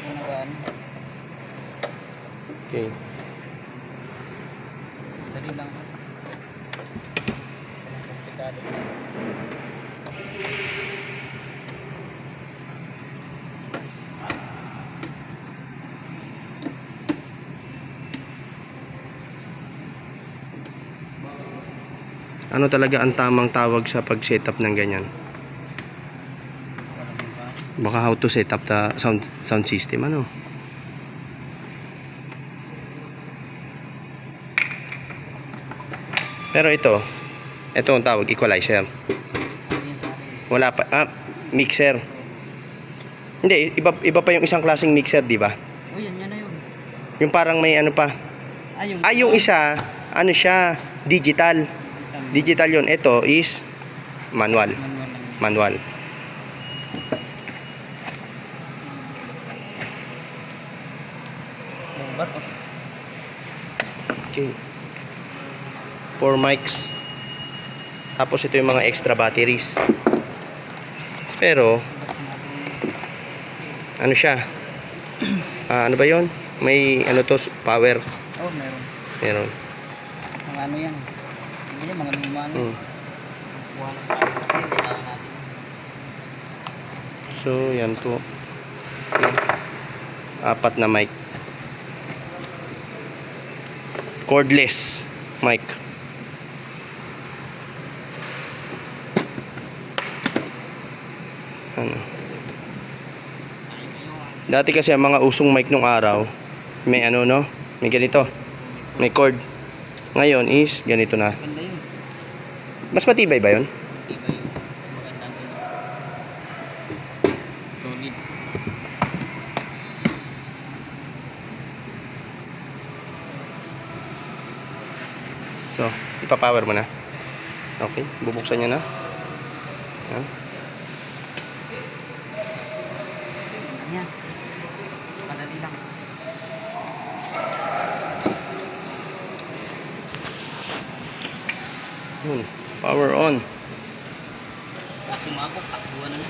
po nagaan. Okay. Dali lang. Komplikado. Ano talaga ang tamang tawag sa pag-setup ng ganyan? Baka how to set up the sound system, ano? Pero ito ang tawag, equalizer. Wala pa, mixer. Hindi, iba pa yung isang klaseng mixer, di ba? Oh, yan na yun. Yung parang may ano pa. Yung isa, ano siya, digital. Digital yun. Ito is manual. Manual. Okay. 4 mics. Tapos ito yung mga extra batteries. Pero ano siya? Ano ba 'yon? May ano to, power. Oh, meron. Meron. Mga ano yan? Hindi mga luma ano. Kuha ng power kasi kailangan natin. So, yan po. 4 na mic. Cordless mic. Ano? Dati kasi ang mga usong mic nung araw, may ano no? May ganito. May cord. Ngayon is ganito na. Maganda yun. Mas matibay ba 'yon? Matibay yun. Mas maganda yun. Solid. So, ipa-power mo na. Okay, bubuksan niya na. Yan. Yan. Madali lang. Yun, power on. Kasi mabok, takbuhan na.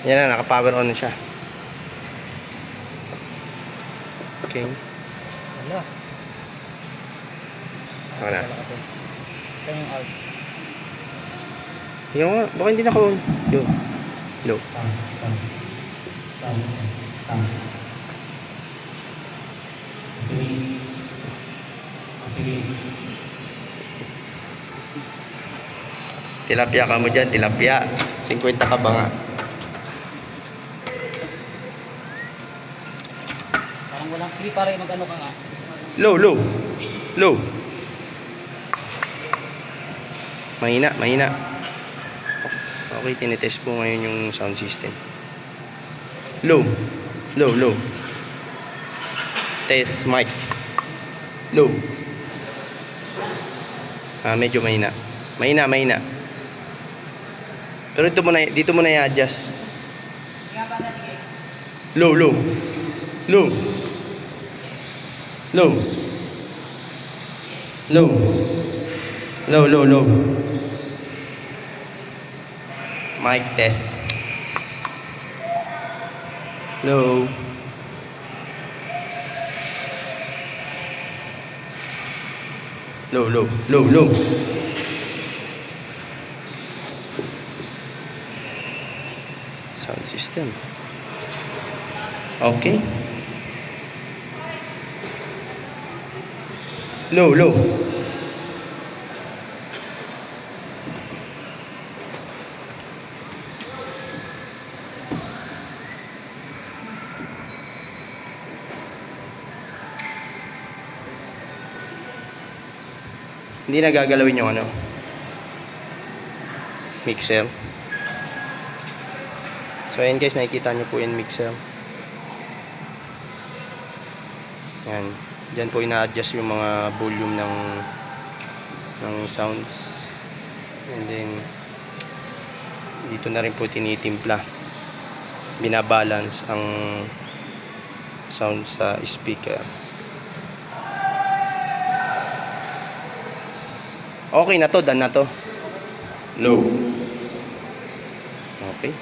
Yan na, naka-power on na siya. Okay. Wala. Wala. Kasi. Saan yung out? Tingnan mo, baka hindi naka-on. Yun. Low. Tilapia ka mo dyan, tilapia. 50 ka ba nga? Parang walang free para mag-ano ka nga. Low. Low. Mahina. Okay, tinitest po ngayon yung sound system. Low. Test mic. Low. Medyo mahina. Mahina. Pero dito mo na i-adjust. Low. Mic test. Low. Sound system. Okay. Low. Hindi na gagalawin yung ano, mixer. So ayan guys, nakikita nyo po yung mixer. Yan. Diyan po ina-adjust yung mga volume ng sounds. And then dito na rin po tinitimpla. Binabalance ang sound sa speaker. Okay na to, done na to. Low. Okay.